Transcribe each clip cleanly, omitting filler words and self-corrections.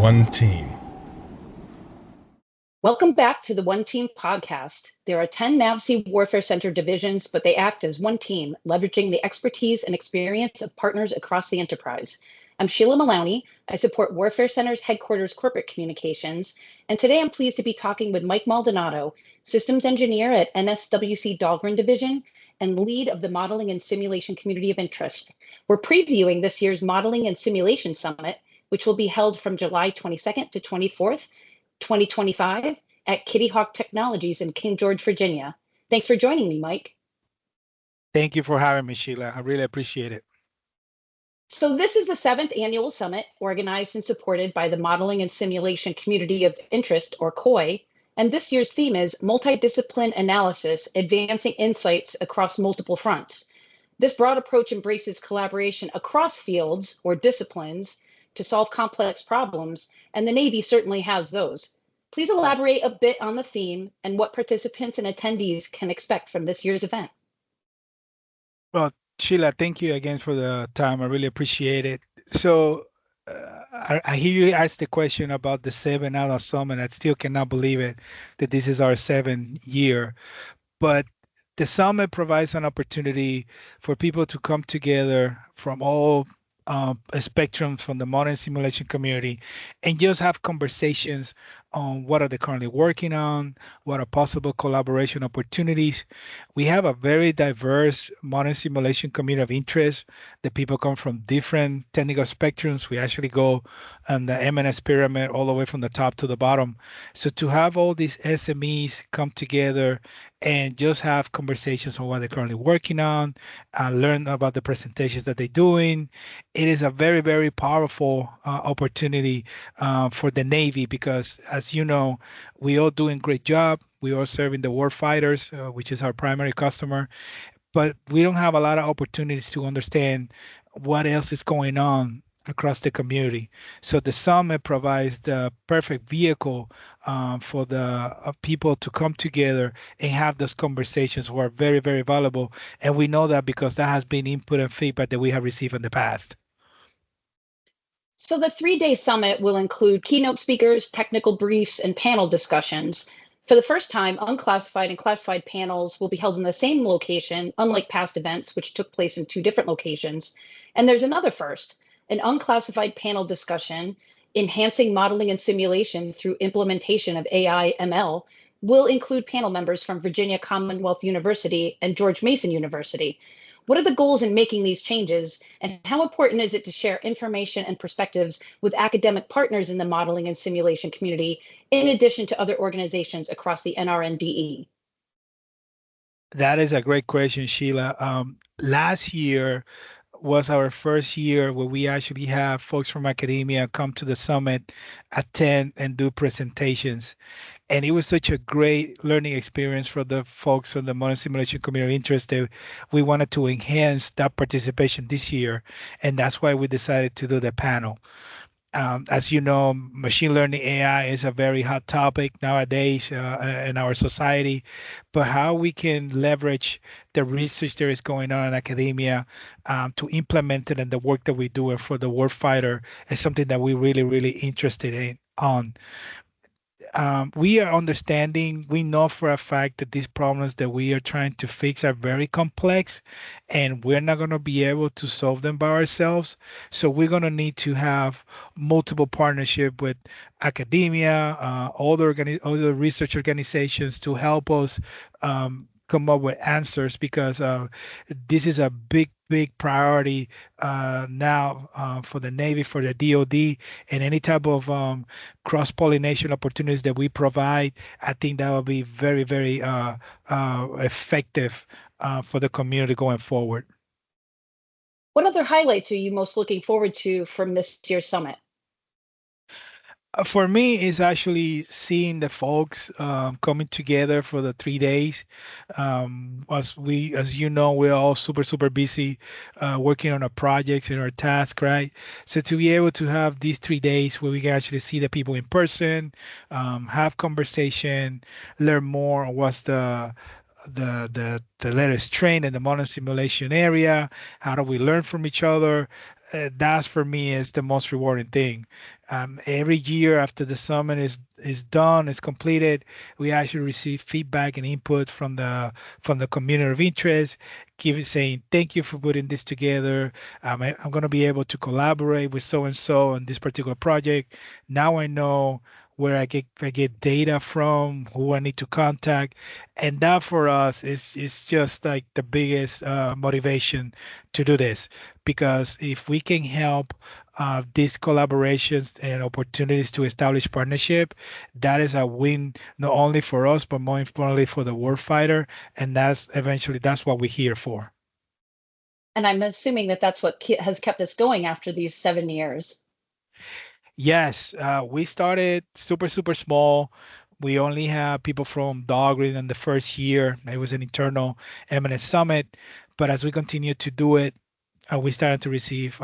One Team. Welcome back to the One Team podcast. There are 10 NAVSEA Warfare Center divisions, but they act as one team, leveraging the expertise and experience of partners across the enterprise. I'm Sheila Maloney. I support Warfare Center's headquarters corporate communications, and today I'm pleased to be talking with Mike Maldonado, systems engineer at NSWC Dahlgren Division and lead of the Modeling and Simulation Community of Interest. We're previewing this year's Modeling and Simulation Summit, which will be held from July 22nd to 24th, 2025 at Kitty Hawk Technologies in King George, Virginia. Thanks for joining me, Mike. Thank you for having me, Sheila. I really appreciate it. So this is the 7th annual summit organized and supported by the Modeling and Simulation Community of Interest, or COI, and this year's theme is Multidiscipline Analysis, Advancing Insights Across Multiple Fronts. This broad approach embraces collaboration across fields or disciplines to solve complex problems, and the Navy certainly has those. Please elaborate a bit on the theme and what participants and attendees can expect from this year's event. Well, Sheila, thank you again for the time. I really appreciate it. So I hear you ask the question about the 7th annual summit. I still cannot believe it that this is our 7th year. But the summit provides an opportunity for people to come together from all spectrums from the modern simulation community and just have conversations on what are they currently working on, what are possible collaboration opportunities. We have a very diverse modern simulation community of interest. The people come from different technical spectrums. We actually go on the M&S pyramid all the way from the top to the bottom. So to have all these SMEs come together and just have conversations on what they're currently working on, learn about the presentations that they're doing. It is a very, very powerful opportunity for the Navy because, as you know, we all doing a great job. We are serving the war fighters, which is our primary customer, but we don't have a lot of opportunities to understand what else is going on across the community. So the summit provides the perfect vehicle for the people to come together and have those conversations who are very, very valuable. And we know that because that has been input and feedback that we have received in the past. So the 3-day summit will include keynote speakers, technical briefs, and panel discussions. For the first time, unclassified and classified panels will be held in the same location, unlike past events, which took place in 2 different locations. And there's another first. An unclassified panel discussion, Enhancing Modeling and Simulation Through Implementation of AI ML, will include panel members from Virginia Commonwealth University and George Mason University. What are the goals in making these changes, and how important is it to share information and perspectives with academic partners in the modeling and simulation community, in addition to other organizations across the NRNDE? That is a great question, Sheila. Last year was our first year where we actually have folks from academia come to the summit, attend, and do presentations. And it was such a great learning experience for the folks on the modern simulation community of interest that we wanted to enhance that participation this year. And that's why we decided to do the panel. As you know, machine learning AI is a very hot topic nowadays in our society, but how we can leverage the research that is going on in academia to implement it in the work that we do for the warfighter is something that we're really, really interested on. We are understanding, we know for a fact that these problems that we are trying to fix are very complex and we're not going to be able to solve them by ourselves. So we're going to need to have multiple partnership with academia, other research organizations to help us come up with answers because this is a big priority now for the Navy, for the DoD, and any type of cross-pollination opportunities that we provide. I think that will be very, very effective for the community going forward. What other highlights are you most looking forward to from this year's summit? For me, it's actually seeing the folks coming together for the 3 days. As you know, we're all super busy working on our projects and our tasks, right? So to be able to have these 3 days where we can actually see the people in person, have conversation, learn more on what's the latest trend in the modern simulation area, how do we learn from each other, that for me is the most rewarding thing. Every year after the summit is done, is completed, we actually receive feedback and input from the community of interest, saying thank you for putting this together. I'm going to be able to collaborate with so and so on this particular project. Now I know where I get data from, who I need to contact, and that for us is just like the biggest motivation to do this, because if we can help these collaborations and opportunities to establish partnership, that is a win not only for us but more importantly for the warfighter, and that's what we're here for. And I'm assuming that that's what has kept us going after these 7 years. Yes, we started super small. We only have people from Dahlgren in the first year. It was an internal M&S summit, but as we continue to do it, we started to receive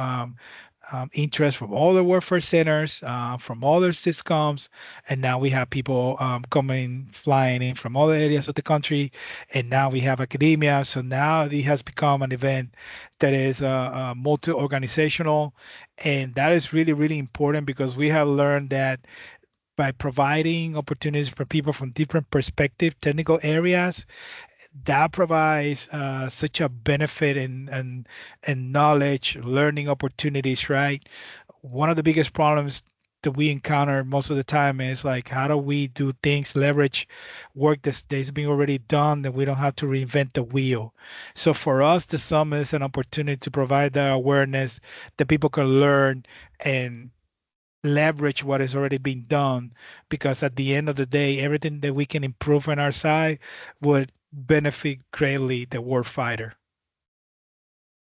interest from all the warfare centers, from other syscoms, and now we have people coming, flying in from other areas of the country, and now we have academia. So now it has become an event that is multi-organizational, and that is really important because we have learned that by providing opportunities for people from different perspective, technical areas, that provides such a benefit and knowledge, learning opportunities, right? One of the biggest problems that we encounter most of the time is like, how do we do things, leverage work that's been already done, that we don't have to reinvent the wheel. So for us, the summit is an opportunity to provide that awareness that people can learn and leverage what has already been done, because at the end of the day, everything that we can improve on our side would benefit greatly the warfighter.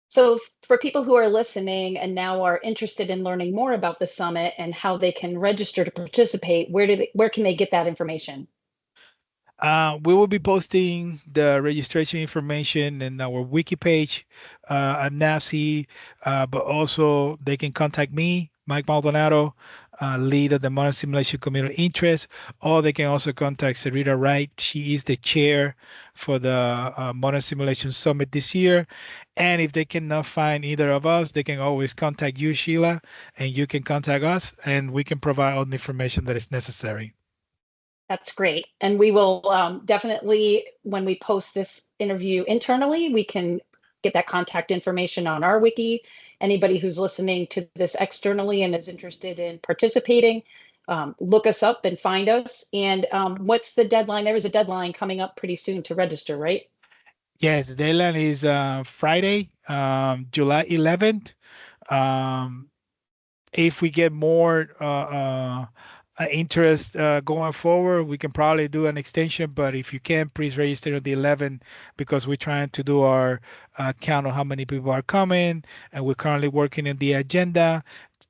So, for people who are listening and now are interested in learning more about the summit and how they can register to participate, where can they get that information? We will be posting the registration information in our wiki page at NAFC, but also they can contact me, Mike Maldonado, lead of the Modern Simulation Community of Interest, or they can also contact Sarita Wright. She is the chair for the Modern Simulation Summit this year. And if they cannot find either of us, they can always contact you, Sheila, and you can contact us, and we can provide all the information that is necessary. That's great. And we will definitely, when we post this interview internally, we can get that contact information on our wiki. Anybody who's listening to this externally and is interested in participating, look us up and find us. And what's the deadline? There is a deadline coming up pretty soon to register, right? Yes, the deadline is Friday, July 11th. Um, if we get more interest going forward, we can probably do an extension. But if you can, please register on the 11th, because we're trying to do our count on how many people are coming, and we're currently working in the agenda,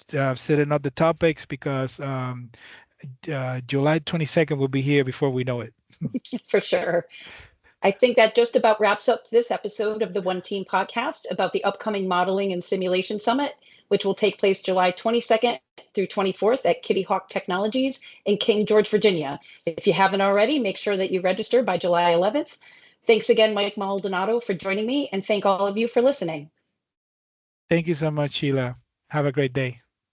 setting up the topics, because July 22nd will be here before we know it. For sure. I think that just about wraps up this episode of the One Team podcast about the upcoming Modeling and Simulation Summit, which will take place July 22nd through 24th at Kitty Hawk Technologies in King George, Virginia. If you haven't already, make sure that you register by July 11th. Thanks again, Mike Maldonado, for joining me, and thank all of you for listening. Thank you so much, Sheila. Have a great day.